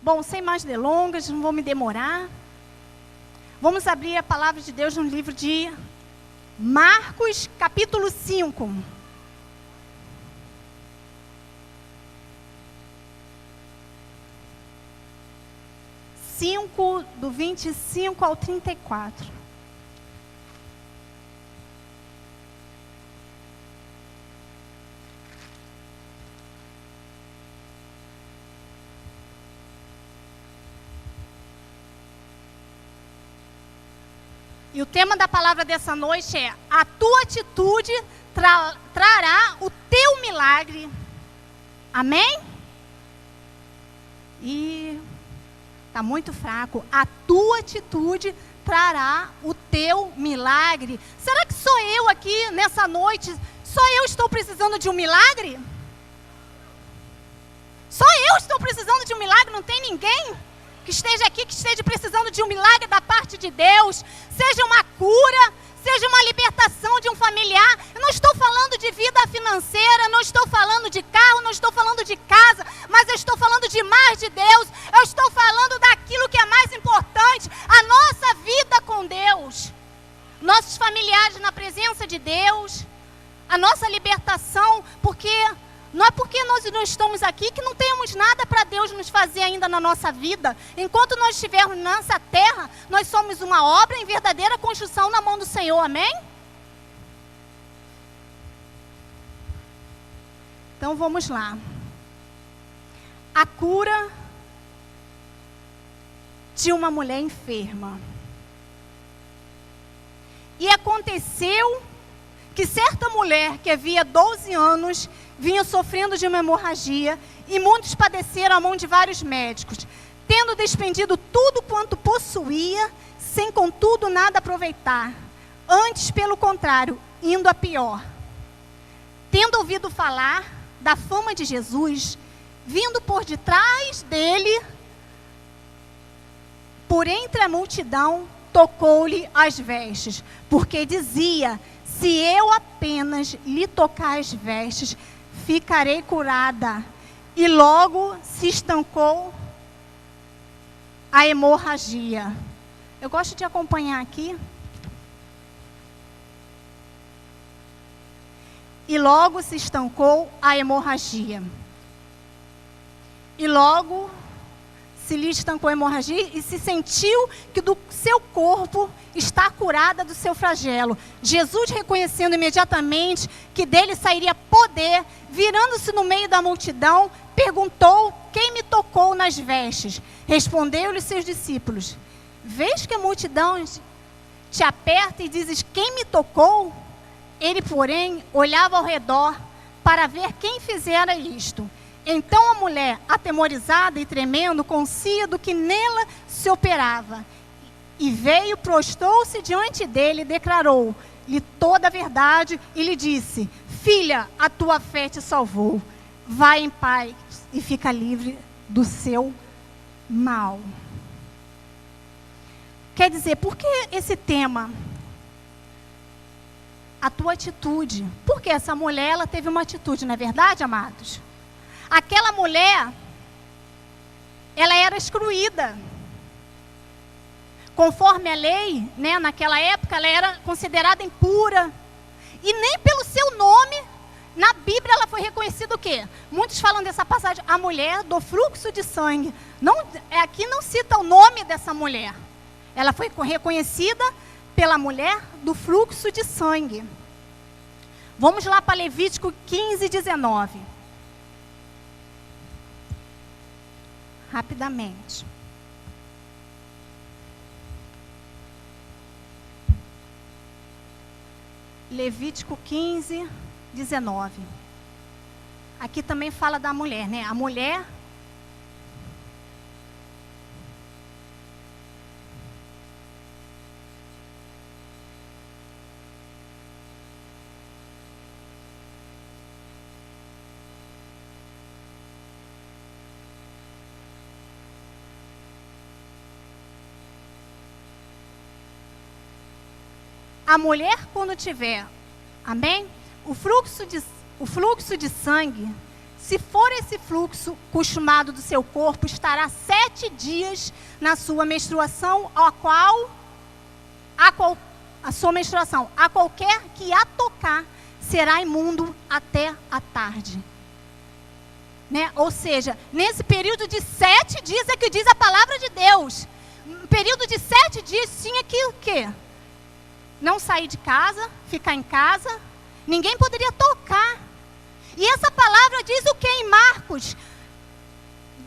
Bom, sem mais delongas, não vou me demorar. Vamos abrir a palavra de Deus no livro de Marcos, capítulo 5. Do 25 ao 34. E o tema da palavra dessa noite é: a tua atitude trará o teu milagre. Amém? E está muito fraco. A tua atitude trará o teu milagre. Será que sou eu aqui nessa noite? Só eu estou precisando de um milagre? Só eu estou precisando de um milagre? Não tem ninguém que esteja aqui, que esteja precisando de um milagre da parte de Deus? Seja uma cura, seja uma libertação de um familiar. Eu não estou falando de vida financeira, não estou falando de carro, não estou falando de casa, mas eu estou falando de mais de Deus. Eu estou falando daquilo que é mais importante, a nossa vida com Deus, nossos familiares na presença de Deus, a nossa libertação, porque não é porque nós não estamos aqui que não temos nada para Deus nos fazer ainda na nossa vida. Enquanto nós estivermos nessa terra, nós somos uma obra em verdadeira construção na mão do Senhor, amém? Então vamos lá. A cura de uma mulher enferma. E aconteceu que certa mulher que havia 12 anos vinha sofrendo de uma hemorragia, e muitos padeceram a mão de vários médicos, tendo despendido tudo quanto possuía, sem contudo nada aproveitar. Antes, pelo contrário, indo a pior. Tendo ouvido falar da fama de Jesus, vindo por detrás dele, por entre a multidão, tocou-lhe as vestes, porque dizia: se eu apenas lhe tocar as vestes, ficarei curada. E logo se estancou a hemorragia. Eu gosto de acompanhar aqui. E logo se estancou a hemorragia. E logo se lhe estancou a hemorragia e se sentiu que do seu corpo está curada do seu flagelo. Jesus, reconhecendo imediatamente que dele sairia poder, virando-se no meio da multidão, perguntou: quem me tocou nas vestes? Respondeu-lhe seus discípulos: vês que a multidão te aperta e dizes: quem me tocou? Ele, porém, olhava ao redor para ver quem fizera isto. Então a mulher, atemorizada e tremendo, conscia do que nela se operava, e veio, prostrou-se diante dele e declarou-lhe toda a verdade e lhe disse: filha, a tua fé te salvou. Vai em paz e fica livre do seu mal. Quer dizer, por que esse tema? A tua atitude. Porque essa mulher, ela teve uma atitude, não é verdade, amados? Aquela mulher, ela era excluída. Conforme a lei, né, naquela época, ela era considerada impura. E nem pelo seu nome, na Bíblia, ela foi reconhecida o quê? Muitos falam dessa passagem, a mulher do fluxo de sangue. Não, aqui não cita o nome dessa mulher. Ela foi reconhecida pela mulher do fluxo de sangue. Vamos lá para Levítico 15, 19. Rapidamente. Levítico 15, 19. Aqui também fala da mulher, né? A mulher quando tiver, amém? O fluxo de sangue se for esse fluxo costumado do seu corpo, estará 7 dias na sua menstruação, a sua menstruação, a qualquer que a tocar, será imundo até a tarde. Né? Ou seja, nesse período de 7 dias é que diz a palavra de Deus. Um período de 7 dias tinha que o quê? Não sair de casa, ficar em casa. Ninguém poderia tocar. E essa palavra diz o que em Marcos?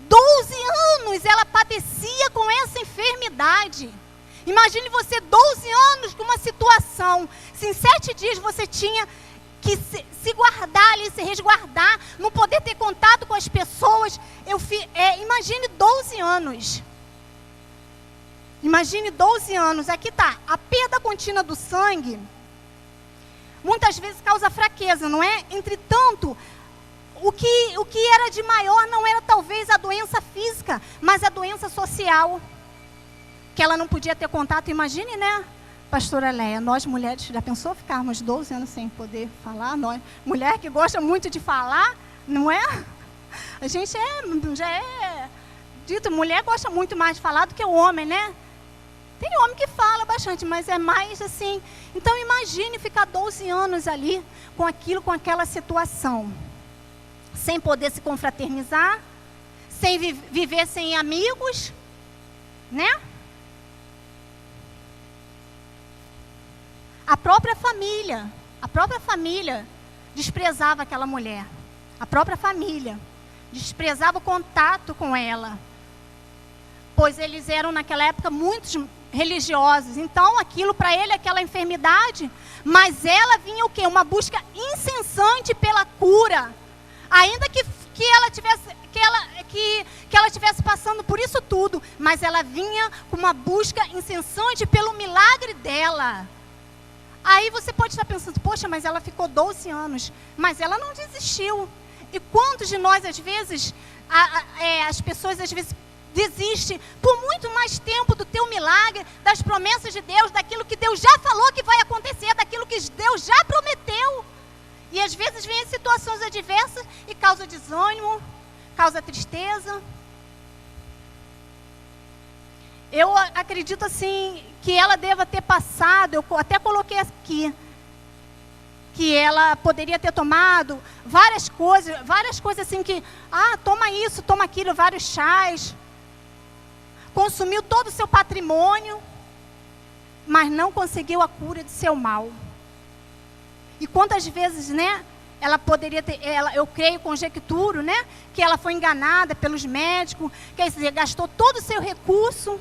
12 anos ela padecia com essa enfermidade. Imagine você 12 anos com uma situação. Se em 7 dias você tinha que se guardar ali, se resguardar, não poder ter contato com as pessoas. Imagine 12 anos. Imagine 12 anos. Aqui está. A perda contínua do sangue muitas vezes causa fraqueza, não é? Entretanto, o que era de maior não era talvez a doença física, mas a doença social. Que ela não podia ter contato. Imagine, né, pastora Leia, nós mulheres, já pensou ficarmos 12 anos sem poder falar? Nós, mulher que gosta muito de falar, não é? A gente já é dito, mulher gosta muito mais de falar do que o homem, né? Tem homem que fala bastante, mas é mais assim. Então imagine ficar 12 anos ali com aquela situação. Sem poder se confraternizar, sem viver sem amigos, né? A própria família desprezava aquela mulher. A própria família desprezava o contato com ela. Pois eles eram naquela época muito religiosos. Então aquilo para ele, aquela enfermidade, mas ela vinha o quê? Uma busca incessante pela cura. Ainda que ela tivesse passando por isso tudo, mas ela vinha com uma busca incessante pelo milagre dela. Aí você pode estar pensando, poxa, mas ela ficou 12 anos, mas ela não desistiu. E quantos de nós, às vezes, as pessoas às vezes desistem por muito mais tempo do teu milagre, das promessas de Deus, daquilo que Deus já falou que vai acontecer, daquilo que Deus já prometeu. E às vezes vem situações adversas e causa desânimo, causa tristeza. Eu acredito assim que ela deva ter passado, eu até coloquei aqui, que ela poderia ter tomado várias coisas assim que, toma isso, toma aquilo, vários chás, consumiu todo o seu patrimônio, mas não conseguiu a cura de seu mal. E quantas vezes, né, ela poderia ter, eu creio, conjecturo, né, que ela foi enganada pelos médicos, quer dizer, gastou todo o seu recurso.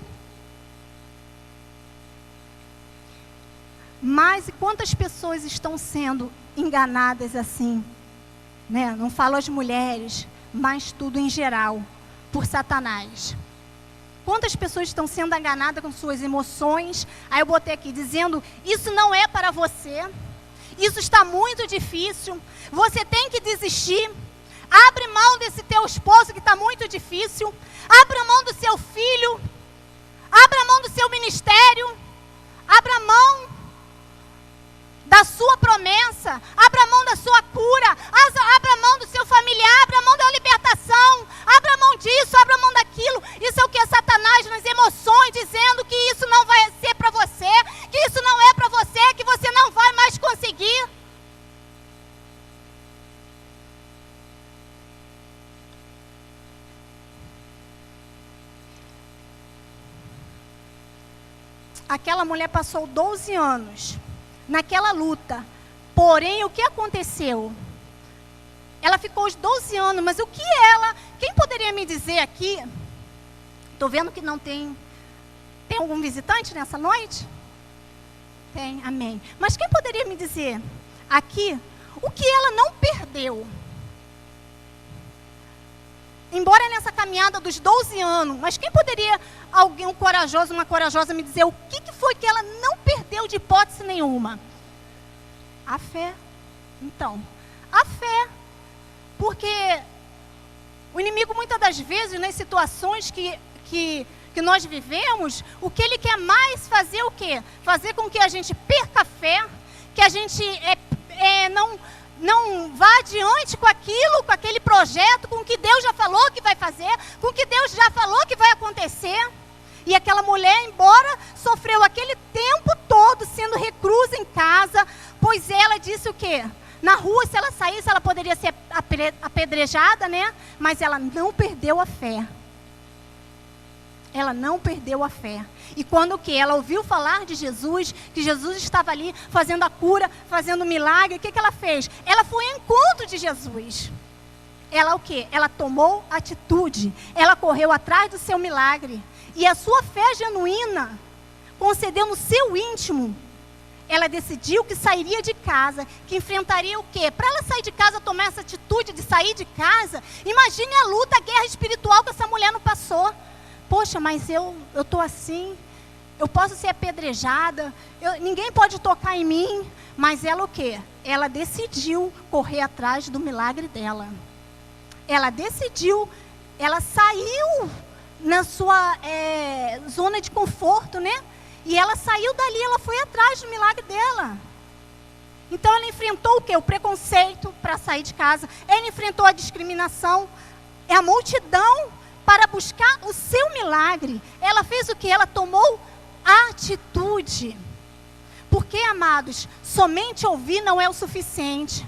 Mas e quantas pessoas estão sendo enganadas assim, né? Não falo as mulheres, mas tudo em geral, por Satanás. Quantas pessoas estão sendo enganadas com suas emoções? Aí eu botei aqui, dizendo, isso não é para você. Isso está muito difícil. Você tem que desistir. Abre mão desse teu esposo que está muito difícil. Abra mão do seu filho. Abra mão do seu ministério. Abra mão da sua promessa, abra mão da sua cura, abra mão do seu familiar, abra mão da libertação, abra mão disso, abra mão daquilo. Isso é o que é Satanás nas emoções, dizendo que isso não vai ser para você, que isso não é para você, que você não vai mais conseguir. Aquela mulher passou 12 anos naquela luta. Porém, o que aconteceu? Ela ficou os 12 anos, mas quem poderia me dizer aqui? Estou vendo que não tem algum visitante nessa noite? Tem, amém. Mas quem poderia me dizer aqui o que ela não perdeu? Embora nessa caminhada dos 12 anos, mas quem poderia, alguém corajoso, uma corajosa, me dizer o que foi que ela não perdeu de hipótese nenhuma? A fé. Então, a fé. Porque o inimigo, muitas das vezes, nas situações que nós vivemos, o que ele quer mais fazer é o quê? Fazer com que a gente perca a fé, que a gente não vá adiante com aquilo, com aquele projeto, com o que Deus já falou que vai fazer, com o que Deus já falou que vai acontecer. E aquela mulher, embora sofreu aquele tempo todo sendo reclusa em casa, pois ela disse o quê? Na rua, se ela saísse, ela poderia ser apedrejada, né? Mas ela não perdeu a fé. Ela não perdeu a fé. E quando o quê? Ela ouviu falar de Jesus, que Jesus estava ali fazendo a cura, fazendo o milagre, o que ela fez? Ela foi ao encontro de Jesus. Ela o quê? Ela tomou atitude. Ela correu atrás do seu milagre. E a sua fé genuína concedeu no seu íntimo. Ela decidiu que sairia de casa, que enfrentaria o quê? Para ela sair de casa, tomar essa atitude de sair de casa, imagine a luta, a guerra espiritual que essa mulher não passou. Poxa, mas eu estou assim, eu posso ser apedrejada, ninguém pode tocar em mim. Mas ela o quê? Ela decidiu correr atrás do milagre dela. Ela decidiu, ela saiu na sua zona de conforto, né? E ela saiu dali, ela foi atrás do milagre dela. Então ela enfrentou o quê? O preconceito para sair de casa. Ela enfrentou a discriminação. É a multidão para buscar o seu milagre. Ela fez o quê? Ela tomou atitude. Porque, amados, somente ouvir não é o suficiente.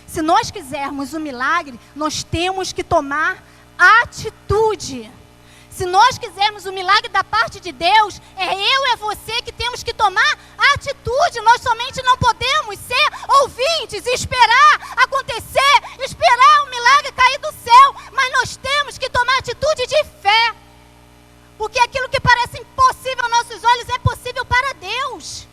Se nós quisermos o milagre, nós temos que tomar atitude. Se nós quisermos o milagre da parte de Deus, é você que temos que tomar atitude. Nós somente não podemos ser ouvintes e esperar acontecer, esperar o milagre cair do céu. Mas nós temos que tomar atitude de fé. Porque aquilo que parece impossível aos nossos olhos é possível para Deus.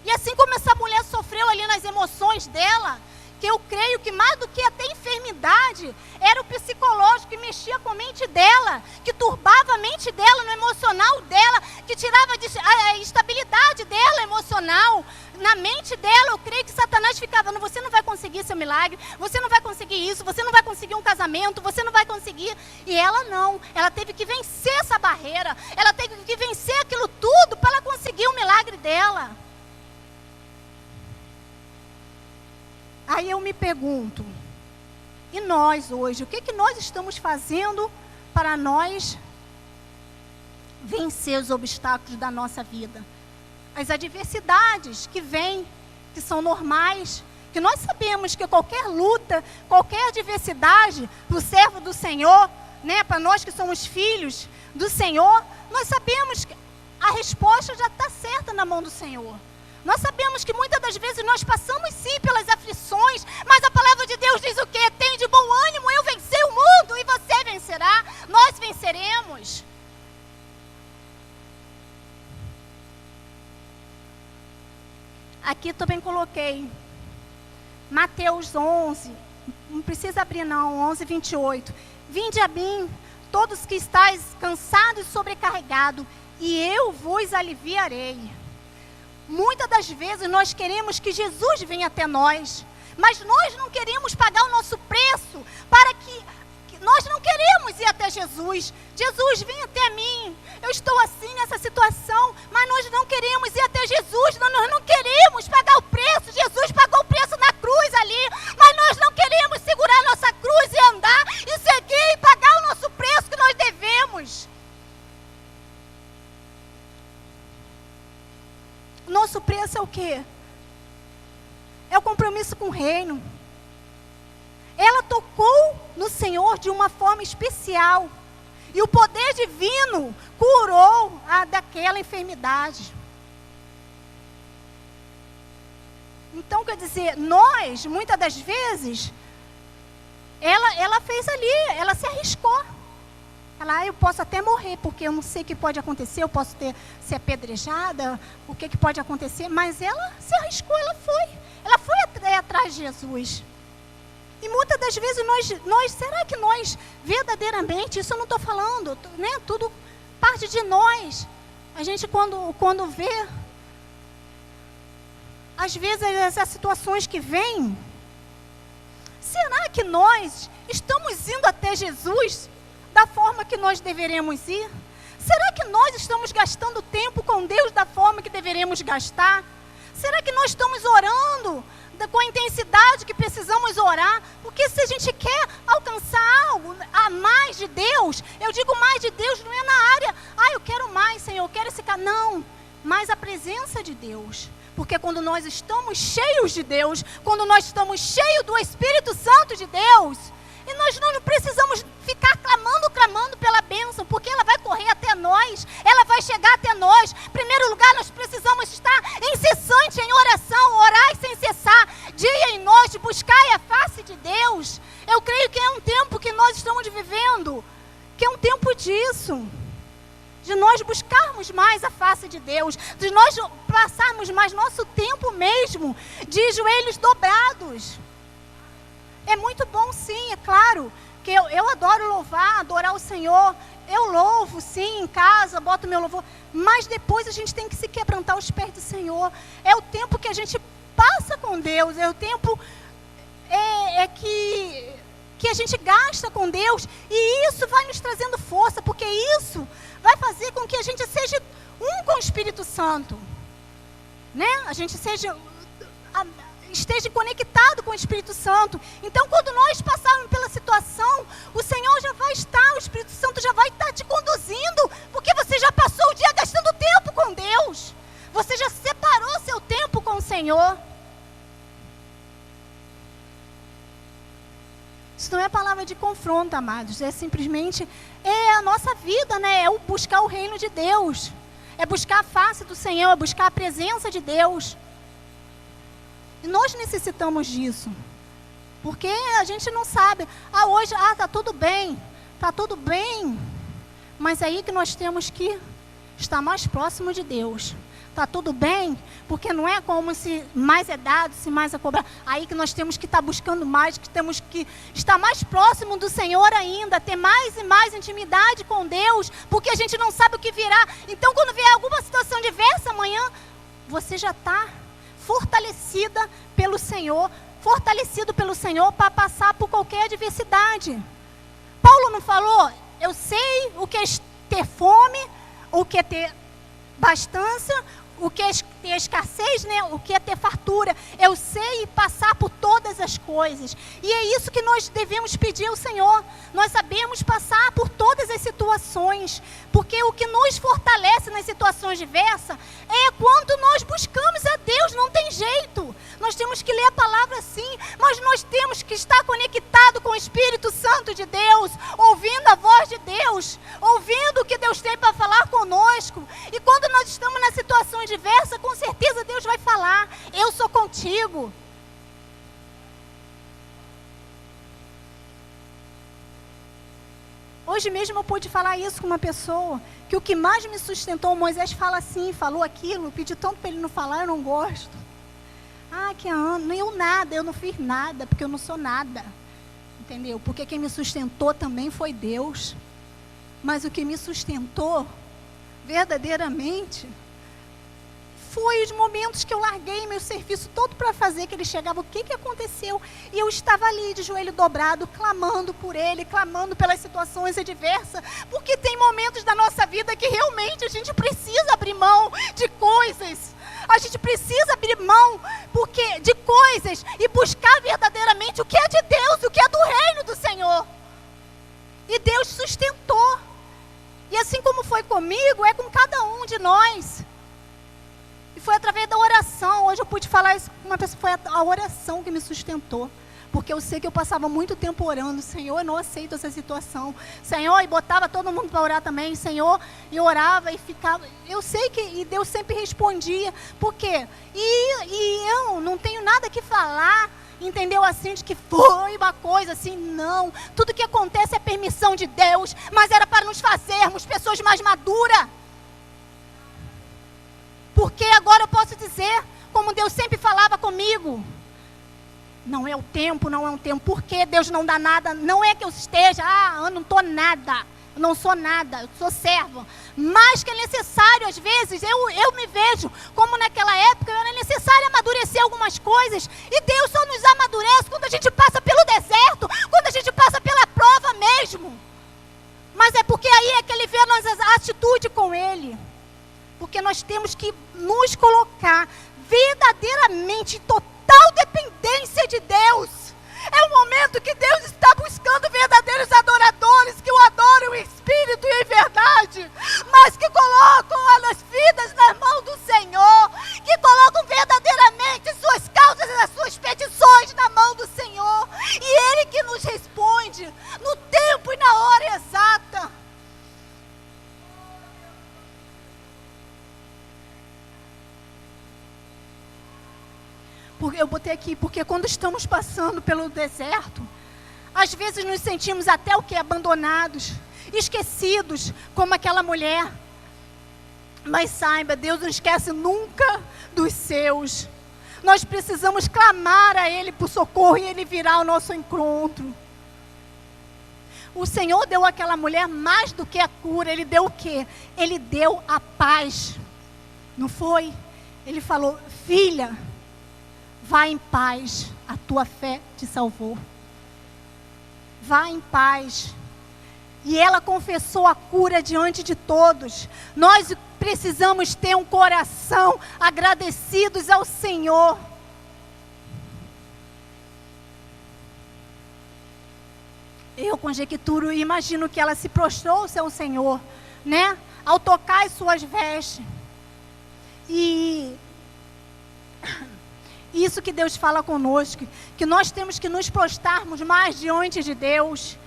E assim como essa mulher sofreu ali nas emoções dela, que eu creio que mais do que até enfermidade, era o psicológico que mexia com a mente dela, que turbava a mente dela, no emocional dela, que tirava a estabilidade dela emocional, na mente dela. Eu creio que Satanás ficava, você não vai conseguir seu milagre, você não vai conseguir isso, você não vai conseguir um casamento, você não vai conseguir. E ela não, ela teve que vencer essa barreira, ela teve que vencer aquilo tudo para ela conseguir o milagre dela. Aí eu me pergunto, e nós hoje, o que nós estamos fazendo para nós vencer os obstáculos da nossa vida? As adversidades que vêm, que são normais, que nós sabemos que qualquer luta, qualquer adversidade para o servo do Senhor, né, para nós que somos filhos do Senhor, nós sabemos que a resposta já está certa na mão do Senhor. Nós sabemos que muitas das vezes nós passamos sim pelas aflições, mas a palavra de Deus diz o quê? Tem de bom ânimo, eu venci o mundo e você vencerá, nós venceremos. Aqui também coloquei Mateus 11, não precisa abrir não, 11, 28. Vinde a mim, todos que estáis cansados e sobrecarregados, e eu vos aliviarei. Muitas das vezes nós queremos que Jesus venha até nós, mas nós não queremos pagar o nosso preço para que nós não queremos ir até Jesus. Jesus, vem até mim, eu estou assim nessa situação, mas nós não queremos ir até Jesus, nós não queremos pagar o preço. Jesus pagou o preço na cruz ali, mas nós não queremos segurar nossa cruz e andar e seguir e pagar o nosso preço que nós devemos. Nosso preço é o quê? É o compromisso com o reino. Ela tocou no Senhor de uma forma especial. E o poder divino curou daquela enfermidade. Então, quer dizer, nós, muitas das vezes, ela fez ali, ela se arriscou. Ela, eu posso até morrer, porque eu não sei o que pode acontecer, eu posso ser apedrejada, o que pode acontecer, mas ela se arriscou, ela foi atrás de Jesus. E muitas das vezes nós, será que nós verdadeiramente, isso eu não estou falando, né, tudo parte de nós. A gente quando vê, às vezes essas situações que vêm, será que nós estamos indo até Jesus da forma que nós deveremos ir? Será que nós estamos gastando tempo com Deus da forma que deveremos gastar? Será que nós estamos orando com a intensidade que precisamos orar? Porque se a gente quer alcançar algo a mais de Deus, eu digo mais de Deus não é na área, eu quero mais, Senhor, eu quero esse cara. Não, mais a presença de Deus. Porque quando nós estamos cheios de Deus, quando nós estamos cheios do Espírito Santo de Deus, e nós não precisamos ficar clamando pela bênção, porque ela vai correr até nós, ela vai chegar até nós. Em primeiro lugar, nós precisamos estar incessante em oração, orar sem cessar, dia e noite, buscar a face de Deus. Eu creio que é um tempo que nós estamos vivendo, que é um tempo disso, de nós buscarmos mais a face de Deus, de nós passarmos mais nosso tempo mesmo de joelhos dobrados. É muito bom, sim, é claro, que eu adoro louvar, adorar o Senhor. Eu louvo, sim, em casa, boto meu louvor. Mas depois a gente tem que se quebrantar aos pés do Senhor. É o tempo que a gente passa com Deus, é o tempo que a gente gasta com Deus. E isso vai nos trazendo força, porque isso vai fazer com que a gente seja um com o Espírito Santo. Né? A gente esteja conectado com o Espírito Santo. Então, quando nós passarmos pela situação, o Senhor já vai estar, o Espírito Santo já vai estar te conduzindo, porque você já passou o dia gastando tempo com Deus. Você já separou seu tempo com o Senhor. Isso não é palavra de confronto, amados. É simplesmente a nossa vida, né? É o buscar o reino de Deus. É buscar a face do Senhor, é buscar a presença de Deus. E nós necessitamos disso. Porque a gente não sabe. Hoje, tá tudo bem. Tá tudo bem. Mas é aí que nós temos que estar mais próximo de Deus. Tá tudo bem, porque não é como se mais é dado, se mais é cobrado. Aí que nós temos que estar buscando mais, que temos que estar mais próximo do Senhor ainda, ter mais e mais intimidade com Deus, porque a gente não sabe o que virá. Então, quando vier alguma situação diversa amanhã, você já está fortalecida pelo Senhor, fortalecido pelo Senhor para passar por qualquer adversidade. Paulo não falou, eu sei o que é ter fome, o que é ter bastância, o que é ter escassez, né? O que é ter fartura. Eu sei passar por todas as coisas. E é isso que nós devemos pedir ao Senhor. Nós sabemos passar por todas as situações. Porque o que nos fortalece nas situações diversas é quando nós buscamos a Deus. Não tem jeito. Nós temos que ler a palavra sim, mas nós temos que estar conectado com o Espírito Santo de Deus, ouvindo a voz de Deus, ouvindo o que Deus tem para falar conosco. E quando nós estamos nas situações diversas, com certeza Deus vai falar, eu sou contigo. Hoje mesmo eu pude falar isso com uma pessoa, que o que mais me sustentou, Moisés fala assim, falou aquilo, pedi tanto para ele não falar, eu não gosto. Que eu não fiz nada, porque eu não sou nada. Entendeu? Porque quem me sustentou também foi Deus. Mas o que me sustentou, verdadeiramente, foi os momentos que eu larguei meu serviço todo para fazer, que ele chegava, o que aconteceu? E eu estava ali de joelho dobrado, clamando por ele, clamando pelas situações adversas, porque tem momentos da nossa vida que realmente a gente precisa abrir mão de coisas. A gente precisa abrir mão de coisas e buscar verdadeiramente o que é de Deus, o que é do reino do Senhor. E Deus sustentou. E assim como foi comigo, é com cada um de nós. E foi através da oração. Hoje eu pude falar isso com uma pessoa, foi a oração que me sustentou. Porque eu sei que eu passava muito tempo orando, Senhor, eu não aceito essa situação. Senhor, e botava todo mundo para orar também, Senhor, e orava e ficava. Eu sei e Deus sempre respondia. Por quê? E eu não tenho nada que falar, entendeu? Assim, de que foi uma coisa assim, não. Tudo que acontece é permissão de Deus, mas era para nos fazermos pessoas mais maduras. Porque agora eu posso dizer, como Deus sempre falava comigo, não é o tempo, não é um tempo. Por que Deus não dá nada? Não é que eu esteja, eu não estou nada, eu não sou nada, eu sou servo. Mas que é necessário, às vezes, eu me vejo, como naquela época, era necessário amadurecer algumas coisas. E Deus só nos amadurece quando a gente passa pelo deserto, quando a gente passa pela prova mesmo. Mas é porque aí é que Ele vê a nossa atitude com Ele. Porque nós temos que nos colocar verdadeiramente em total dependência de Deus. É o momento que Deus está buscando verdadeiros adoradores, que o adoram em espírito e em verdade, mas que colocam as vidas nas mãos do Senhor, que colocam verdadeiramente suas causas e as suas petições na mão do Senhor, e Ele que nos responde no tempo e na hora exata. Porque eu botei aqui, porque quando estamos passando pelo deserto, às vezes nos sentimos até o que? Abandonados, esquecidos, como aquela mulher. Mas saiba, Deus não esquece nunca dos seus. Nós precisamos clamar a Ele por socorro e Ele virá ao nosso encontro. O Senhor deu àquela mulher mais do que a cura. Ele deu o quê? Ele deu a paz. Não foi? Ele falou: filha, vá em paz, a tua fé te salvou. Vá em paz. E ela confessou a cura diante de todos. Nós precisamos ter um coração agradecidos ao Senhor. Eu conjecturo e imagino que ela se prostrou-se ao Senhor, né? Ao tocar as suas vestes. E isso que Deus fala conosco, que nós temos que nos prostrarmos mais diante de Deus,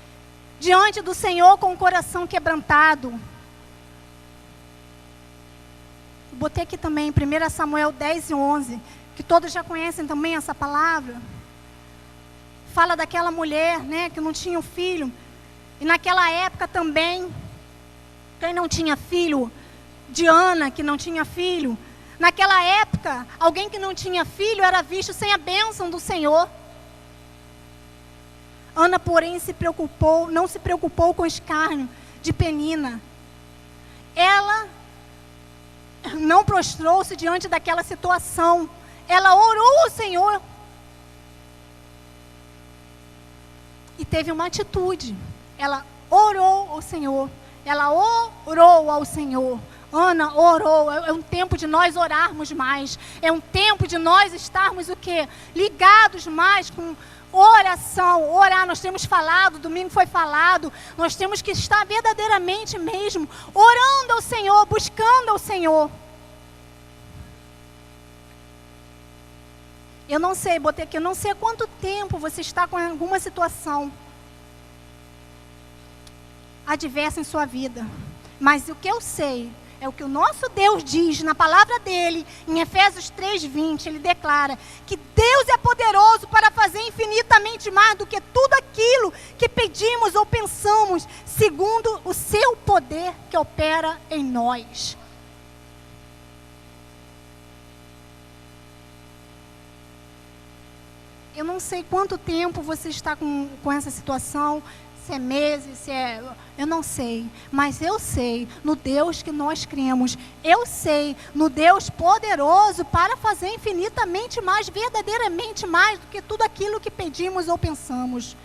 diante do Senhor com o coração quebrantado. Botei aqui também 1 Samuel 10:11, que todos já conhecem também essa palavra. Fala daquela mulher, né, que não tinha um filho. E naquela época também, quem não tinha filho, Diana, que não tinha filho. Naquela época, alguém que não tinha filho era visto sem a bênção do Senhor. Ana, porém, não se preocupou com o escárnio de Penina. Ela não prostrou-se diante daquela situação. Ela orou ao Senhor. E teve uma atitude. Ela orou ao Senhor. Ela orou ao Senhor. Ana orou. É um tempo de nós orarmos mais. É um tempo de nós estarmos o quê? Ligados mais com oração. Orar, nós temos falado, domingo foi falado. Nós temos que estar verdadeiramente mesmo orando ao Senhor, buscando ao Senhor. Eu não sei, botei aqui, eu não sei há quanto tempo você está com alguma situação adversa em sua vida. Mas o que eu sei é o que o nosso Deus diz na palavra dele, em Efésios 3:20, ele declara que Deus é poderoso para fazer infinitamente mais do que tudo aquilo que pedimos ou pensamos, segundo o seu poder que opera em nós. Eu não sei quanto tempo você está com essa situação, se é meses, se é... Eu não sei, mas eu sei no Deus que nós cremos. Eu sei no Deus poderoso para fazer infinitamente mais, verdadeiramente mais do que tudo aquilo que pedimos ou pensamos.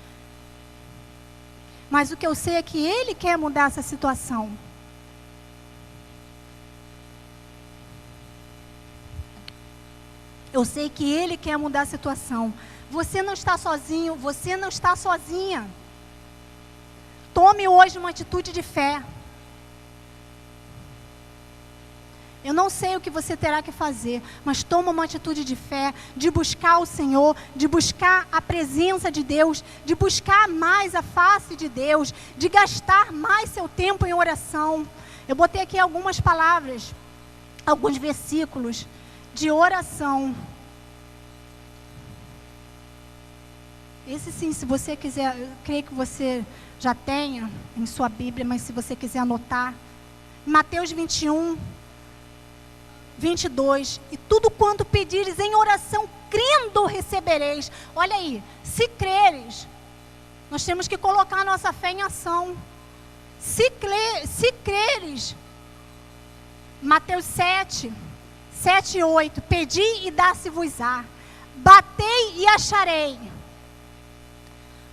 Mas o que eu sei é que Ele quer mudar essa situação. Eu sei que Ele quer mudar a situação. Você não está sozinho, você não está sozinha. Tome hoje uma atitude de fé. Eu não sei o que você terá que fazer, mas toma uma atitude de fé, de buscar o Senhor, de buscar a presença de Deus, de buscar mais a face de Deus, de gastar mais seu tempo em oração. Eu botei aqui algumas palavras, alguns versículos de oração. Esse sim, se você quiser, eu creio que você já tenha em sua Bíblia, mas se você quiser anotar, Mateus 21:22, e tudo quanto pedires em oração, crendo recebereis. Olha aí, se creres, nós temos que colocar a nossa fé em ação. Se creres, Mateus 7:8, pedi e dá-se-vos-á, batei e acharei.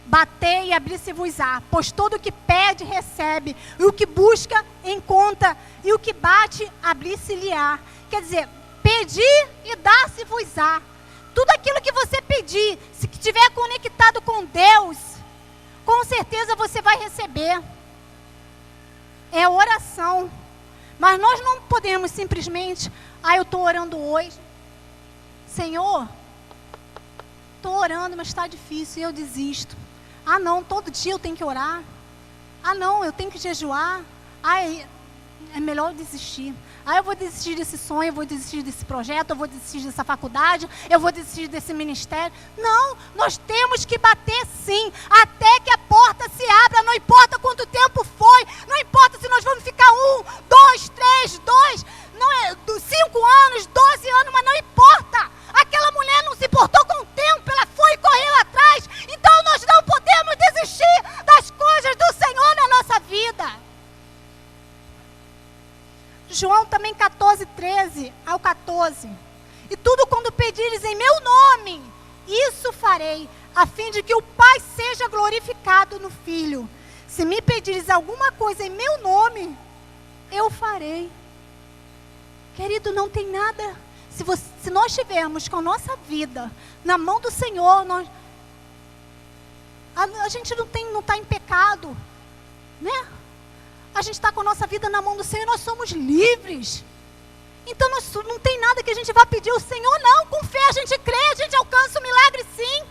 Batei e abri-se-vos-á, pois todo o que pede, recebe, e o que busca, encontra, e o que bate, abri-se-lhe-á. Quer dizer, Pedi e dar-se-vos-á. Tudo aquilo que você pedir, se estiver conectado com Deus, com certeza você vai receber. É oração. Mas nós não podemos simplesmente, eu estou orando hoje. Senhor, estou orando, mas está difícil e eu desisto. Não, todo dia eu tenho que orar. Não, eu tenho que jejuar. É melhor desistir. Eu vou desistir desse sonho, eu vou desistir desse projeto, eu vou desistir dessa faculdade, eu vou desistir desse ministério. Não, nós temos que bater sim, até que a porta se abra, não importa quanto tempo foi, não importa se nós vamos ficar 1, 2, 3, 2, 5 anos, 12 anos, mas não importa. Aquela mulher não se importou com o tempo, ela foi correr lá atrás. Então nós não podemos desistir das coisas do Senhor na nossa vida. João também 14, 13 ao 14. E tudo quando pedires em meu nome, isso farei, a fim de que o Pai seja glorificado no Filho. Se me pedires alguma coisa em meu nome, eu farei. Querido, não tem nada. Se nós estivermos com a nossa vida na mão do Senhor, a gente não está em pecado, né? A gente está com a nossa vida na mão do Senhor e nós somos livres. Então não tem nada que a gente vá pedir ao Senhor, não. Com fé a gente crê, a gente alcança o milagre sim.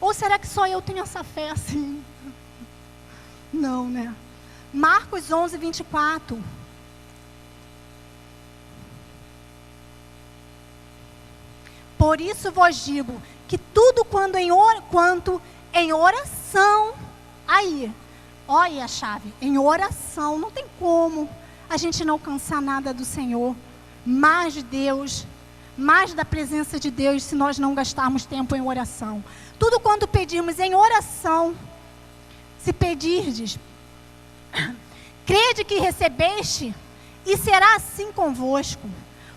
Ou será que só eu tenho essa fé assim? Não, né? Marcos 11, 24. Por isso vos digo que tudo quanto em oração, olha a chave, em oração, não tem como a gente não alcançar nada do Senhor, mais de Deus, mais da presença de Deus, se nós não gastarmos tempo em oração. Tudo quanto pedirmos em oração, se pedirdes, crede que recebeste, e será assim convosco.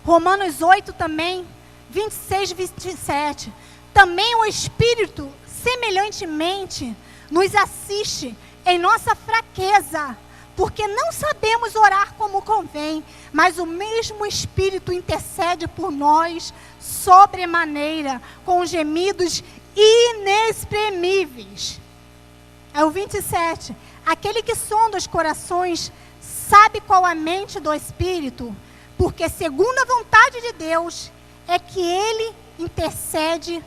Romanos 8 também, 26, 27. Também o Espírito, semelhantemente, nos assiste em nossa fraqueza, porque não sabemos orar como convém, mas o mesmo Espírito intercede por nós sobremaneira, com gemidos inexprimíveis. É o 27. Aquele que sonda os corações sabe qual a mente do Espírito, porque segundo a vontade de Deus é que Ele intercede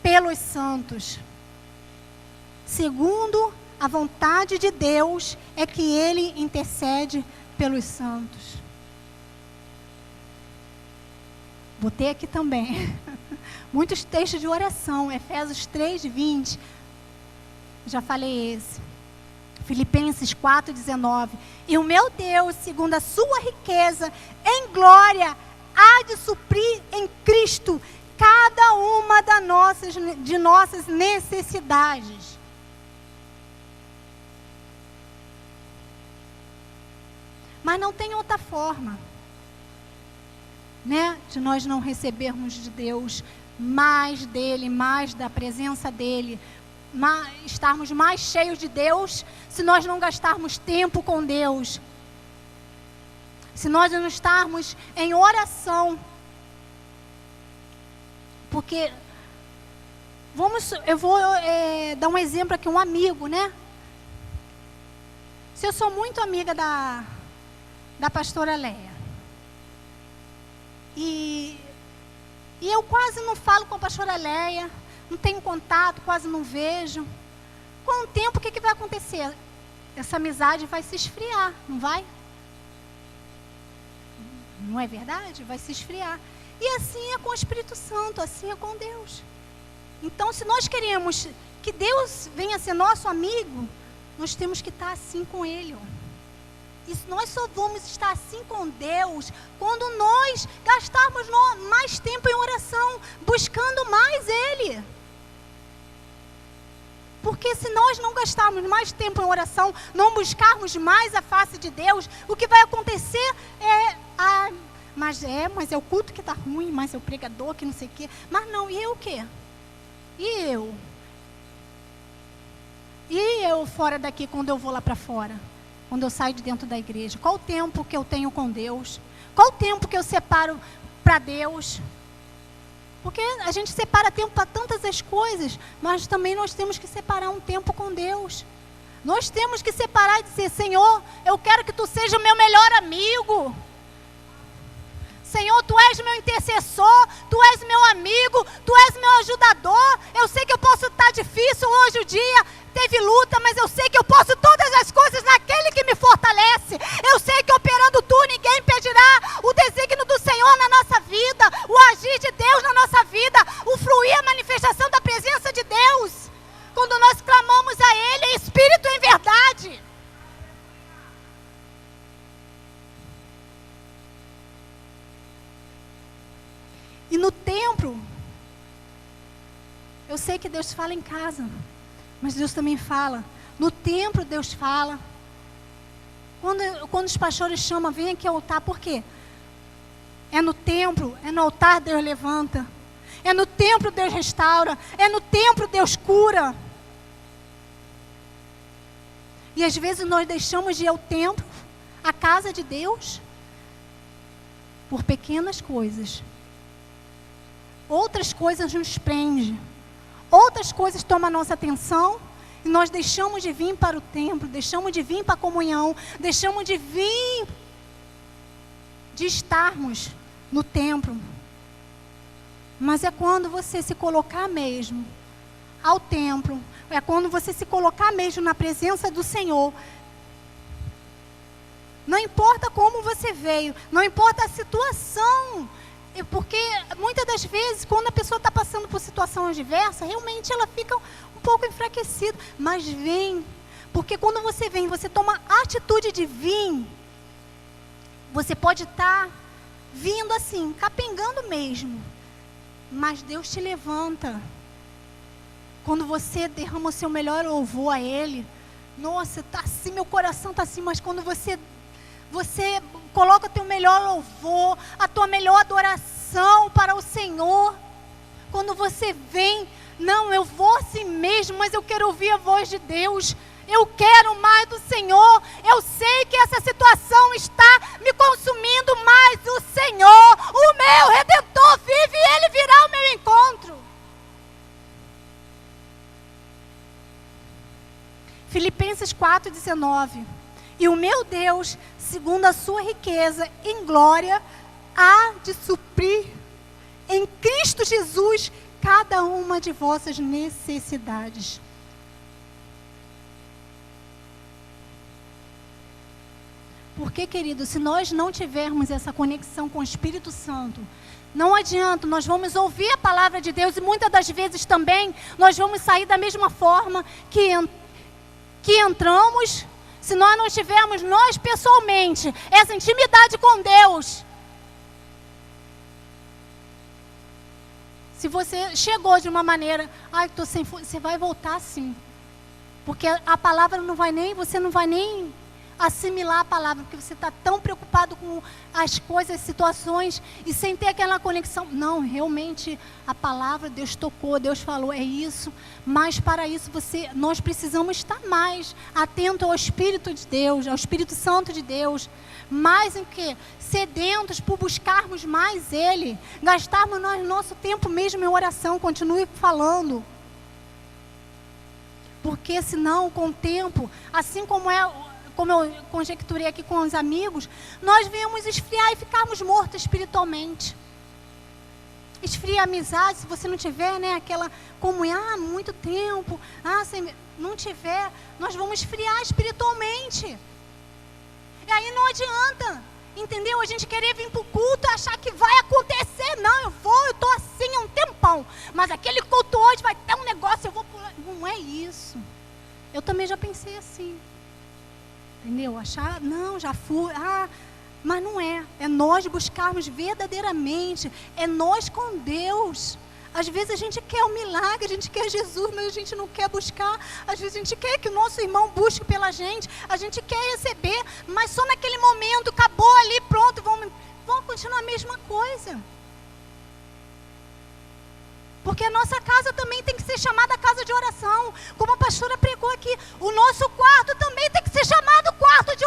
pelos santos. Segundo a vontade de Deus é que Ele intercede pelos santos. Botei aqui também muitos textos de oração. Efésios 3, 20. Já falei esse. Filipenses 4, 19. E o meu Deus, segundo a sua riqueza em glória, há de suprir em Cristo cada uma de nossas necessidades. Mas não tem outra forma, né, de nós não recebermos de Deus mais dele, mais da presença dele, estarmos mais cheios de Deus, se nós não gastarmos tempo com Deus, se nós não estarmos em oração. Porque eu vou dar um exemplo aqui, um amigo, né? Se eu sou muito amiga da pastora Leia, e eu quase não falo com a pastora Leia, não tenho contato, quase não vejo. Com o tempo, o que vai acontecer? Essa amizade vai se esfriar, não vai? Não é verdade? Vai se esfriar. E assim é com o Espírito Santo, assim é com Deus. Então, se nós queremos que Deus venha ser nosso amigo, nós temos que estar assim com Ele. E nós só vamos estar assim com Deus quando nós gastarmos mais tempo em oração, buscando mais Ele. Porque se nós não gastarmos mais tempo em oração, não buscarmos mais a face de Deus, o que vai acontecer mas é o culto que está ruim, mas é o pregador que não sei o quê. Mas não, e eu o quê? E eu? E eu fora daqui quando eu vou lá para fora? quando eu saio de dentro da igreja? Qual o tempo que eu tenho com Deus? Qual o tempo que eu separo para Deus? Porque a gente separa tempo para tantas as coisas, mas também nós temos que separar um tempo com Deus. Nós temos que separar e dizer: Senhor, eu quero que Tu seja o meu melhor amigo. Senhor, Tu és meu intercessor, Tu és meu amigo, Tu és meu ajudador. Eu sei que eu posso estar difícil hoje o dia, teve luta, mas eu sei que eu posso todas as coisas naquele que me fortalece. Eu sei que operando Tu, ninguém impedirá o desígnio do Senhor na nossa vida, o agir de Deus na nossa vida, o fluir, a manifestação da presença de Deus. Quando nós clamamos a Ele em espírito e em verdade. E no templo, eu sei que Deus fala em casa, mas Deus também fala. No templo Deus fala. Quando os pastores chamam, vem aqui ao altar, por quê? É no templo, é no altar Deus levanta. É no templo Deus restaura. É no templo Deus cura. E às vezes nós deixamos de ir ao templo, à casa de Deus, por pequenas coisas. Outras coisas nos prendem. Outras coisas tomam a nossa atenção. E nós deixamos de vir para o templo, deixamos de vir para a comunhão, deixamos de vir, de estarmos no templo. Mas é quando você se colocar mesmo ao templo, é quando você se colocar mesmo na presença do Senhor. Não importa como você veio, não importa a situação. Porque muitas das vezes, quando a pessoa está passando por situações diversas, realmente ela fica um pouco enfraquecida. Mas vem, porque quando você vem, você toma a atitude de vir. Você pode estar vindo assim, capengando mesmo, mas Deus te levanta. Quando você derrama o seu melhor louvor a Ele, nossa, está assim, meu coração está assim, mas quando você coloca o teu melhor louvor, a tua melhor adoração para o Senhor, quando você vem, não, eu vou assim mesmo, mas eu quero ouvir a voz de Deus, eu quero mais do Senhor, eu sei que essa situação está me consumindo, mas o Senhor, o meu Redentor vive e Ele virá ao meu encontro. Filipenses 4,19. E o meu Deus, segundo a sua riqueza em glória, há de suprir em Cristo Jesus cada uma de vossas necessidades. Porque, querido, se nós não tivermos essa conexão com o Espírito Santo, não adianta, nós vamos ouvir a palavra de Deus e muitas das vezes também nós vamos sair da mesma forma que entramos. Se nós não tivermos, nós pessoalmente, essa intimidade com Deus. Se você chegou de uma maneira, estou sem fome, você vai voltar sim. Porque a palavra não vai nem, você não vai nem assimilar a palavra, porque você está tão preocupado com as coisas, as situações, e sem ter aquela conexão. Não, realmente a palavra, Deus tocou, Deus falou, é isso, mas para isso nós precisamos estar mais atento ao Espírito de Deus, ao Espírito Santo de Deus, mais em que? Sedentos por buscarmos mais Ele, gastarmos nosso tempo mesmo em oração, continue falando, porque senão com o tempo, assim como eu conjecturei aqui com os amigos, nós viemos esfriar e ficarmos mortos espiritualmente. Esfria a amizade, se você não tiver, né, aquela comunhão, muito tempo, se não tiver, nós vamos esfriar espiritualmente. E aí não adianta, entendeu? A gente querer vir para o culto e achar que vai acontecer. Não, eu estou assim há um tempão, mas aquele culto hoje vai ter um negócio, eu vou pular. Não é isso. Eu também já pensei assim. Entendeu? Achar, não, já fui, mas não é. É nós buscarmos verdadeiramente, é nós com Deus. Às vezes a gente quer o milagre, a gente quer Jesus, mas a gente não quer buscar. Às vezes a gente quer que o nosso irmão busque pela gente, a gente quer receber, mas só naquele momento, acabou ali, pronto, vamos continuar a mesma coisa. Porque a nossa casa também tem que ser chamada casa de oração. Como a pastora pregou aqui, o nosso quarto também tem que ser chamado quarto de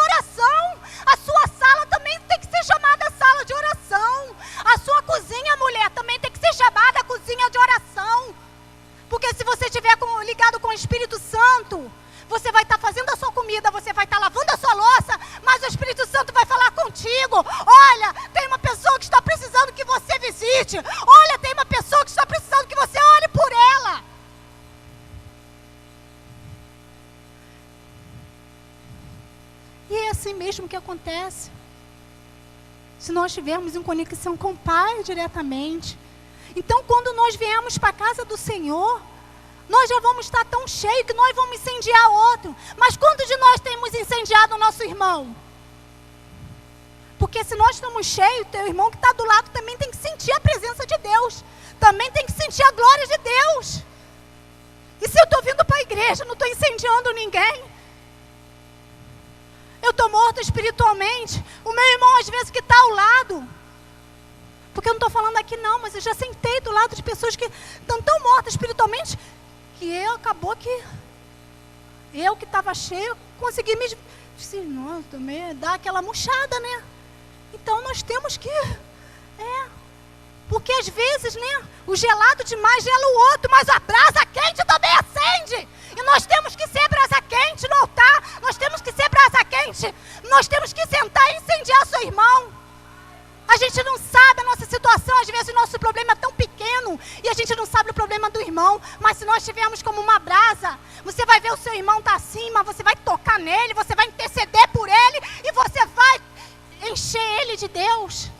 Olha, tem uma pessoa que está precisando que você visite. Olha, tem uma pessoa que está precisando que você olhe por ela. E é assim mesmo que acontece. Se nós estivermos em conexão com o Pai diretamente. Então, quando nós viemos para a casa do Senhor, nós já vamos estar tão cheios que nós vamos incendiar outro. Mas quantos de nós temos incendiado o nosso irmão? Porque se nós estamos cheios, teu irmão que está do lado também tem que sentir a presença de Deus. Também tem que sentir a glória de Deus. E se eu estou vindo para a igreja, não estou incendiando ninguém, eu estou morto espiritualmente. O meu irmão, às vezes, que está ao lado, porque eu não estou falando aqui não, mas eu já sentei do lado de pessoas que estão tão mortas espiritualmente, que acabou que eu que estava cheio, consegui me... Não, também dá aquela murchada, né? Então nós temos que... porque às vezes, né, o gelado demais gela o outro, mas a brasa quente também acende. E nós temos que ser brasa quente no altar. Nós temos que ser brasa quente. Nós temos que sentar e incendiar seu irmão. A gente não sabe a nossa situação. Às vezes o nosso problema é tão pequeno e a gente não sabe o problema do irmão. Mas se nós estivermos como uma brasa, você vai ver o seu irmão estar acima, você vai tocar nele, você vai interceder por ele e você vai encher ele de Deus.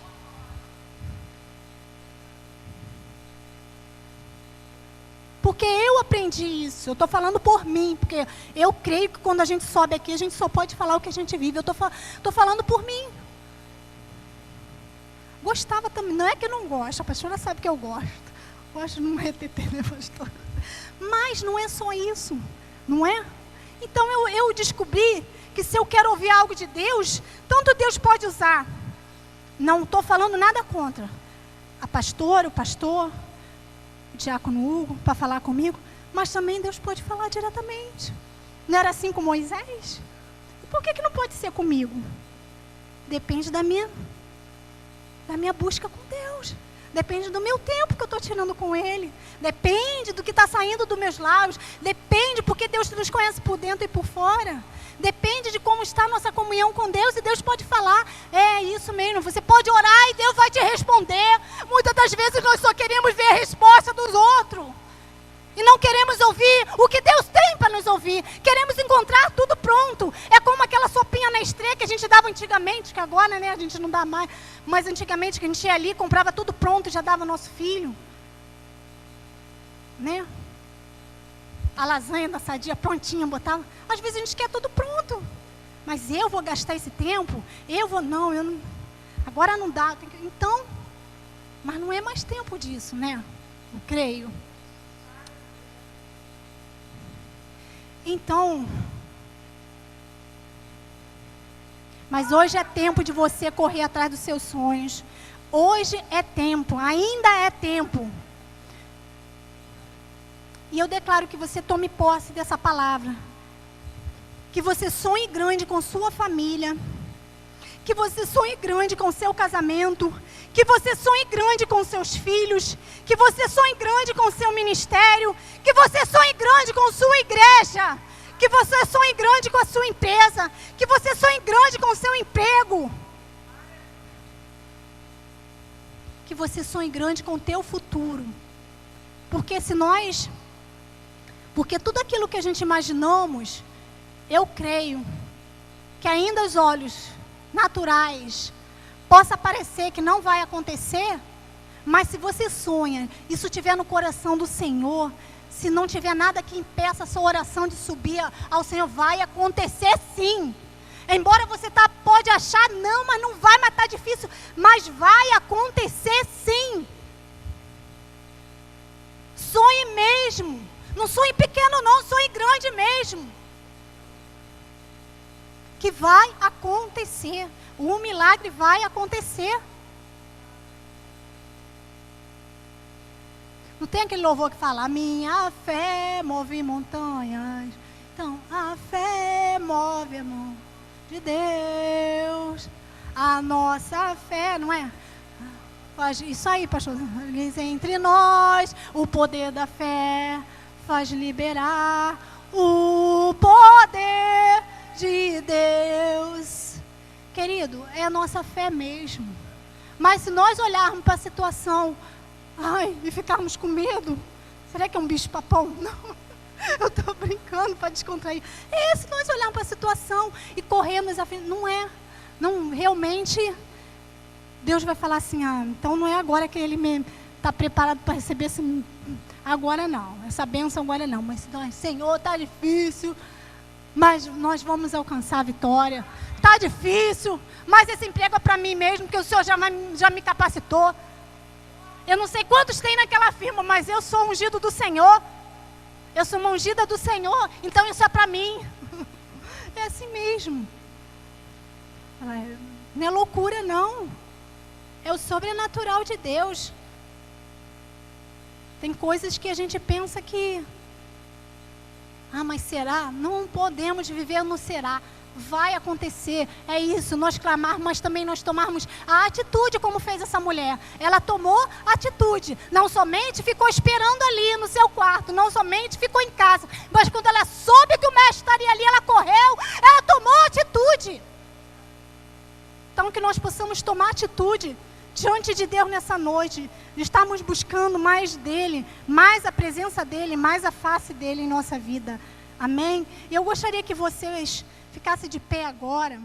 Porque eu aprendi isso. Eu estou falando por mim, porque eu creio que quando a gente sobe aqui, a gente só pode falar o que a gente vive. Eu estou falando por mim. Gostava também, não é que eu não gosto, a pastora sabe que eu gosto. Gosto de não reteter, né, pastora? Mas não é só isso, não é? Então eu descobri que se eu quero ouvir algo de Deus, tanto Deus pode usar. Não estou falando nada contra a pastora, o pastor, o diácono Hugo, para falar comigo, mas também Deus pode falar diretamente. Não era assim com Moisés? E por que não pode ser comigo? Depende da minha busca com Deus. Depende do meu tempo que eu estou tirando com Ele. Depende do que está saindo dos meus lábios. Depende porque Deus nos conhece por dentro e por fora. Depende de como está a nossa comunhão com Deus. E Deus pode falar, é isso mesmo. Você pode orar e Deus vai te responder. Muitas das vezes nós só queremos ver a resposta dos outros. E não queremos ouvir o que Deus tem para nos ouvir. Queremos encontrar tudo pronto. É como aquela sopinha Nestlé que a gente dava antigamente, que agora, né, a gente não dá mais. Mas antigamente que a gente ia ali, comprava tudo pronto e já dava ao nosso filho. Né? A lasanha da Sadia prontinha, botava. Às vezes a gente quer tudo pronto. Mas eu vou gastar esse tempo? Eu não. Agora não dá. Então, mas não é mais tempo disso, né? Eu creio. Então, mas hoje é tempo de você correr atrás dos seus sonhos. Hoje é tempo, ainda é tempo. E eu declaro que você tome posse dessa palavra. Que você sonhe grande com sua família. Que você sonhe grande com seu casamento. Que você sonhe grande com seus filhos. Que você sonhe grande com seu ministério. Que você sonhe grande com sua igreja. Que você sonhe grande com a sua empresa. Que você sonhe grande com o seu emprego. Que você sonhe grande com o teu futuro. Porque tudo aquilo que a gente imaginamos, eu creio que ainda os olhos naturais possa parecer que não vai acontecer, mas se você sonha, isso estiver no coração do Senhor, se não tiver nada que impeça a sua oração de subir ao Senhor, vai acontecer sim. Embora você pode achar, não, mas não vai, mas está difícil, mas vai acontecer sim. Sonhe mesmo, não sonhe pequeno não, sonhe grande mesmo. Que vai acontecer, o milagre vai acontecer. Não tem aquele louvor que fala, a minha fé move montanhas. Então, a fé move a mão de Deus. A nossa fé, não é? Faz isso aí, pastor. Entre nós, o poder da fé faz liberar o poder de Deus. querido, é a nossa fé mesmo. Mas se nós olharmos para a situação, e ficarmos com medo, será que é um bicho-papão? Não, eu estou brincando para descontrair. Se nós olharmos para a situação e corrermos à frente, não é. Não, realmente, Deus vai falar assim, então não é agora que Ele está preparado para receber esse... Agora não, essa bênção agora não. Mas, Senhor, está difícil, mas nós vamos alcançar a vitória. Está difícil, mas esse emprego é para mim mesmo, porque o Senhor já me capacitou. Eu não sei quantos tem naquela firma, mas eu sou ungido do Senhor. Eu sou uma ungida do Senhor, então isso é para mim. É assim mesmo. Não é loucura, não. É o sobrenatural de Deus. Tem coisas que a gente pensa que... mas será? Não podemos viver no será. Vai acontecer, é isso, nós clamarmos, mas também nós tomarmos a atitude como fez essa mulher. Ela tomou atitude, não somente ficou esperando ali no seu quarto, não somente ficou em casa, mas quando ela soube que o mestre estaria ali, ela correu, ela tomou atitude. Então que nós possamos tomar atitude diante de Deus nessa noite, estamos buscando mais dEle, mais a presença dEle, mais a face dEle em nossa vida. Amém? E eu gostaria que vocês ficassem de pé agora.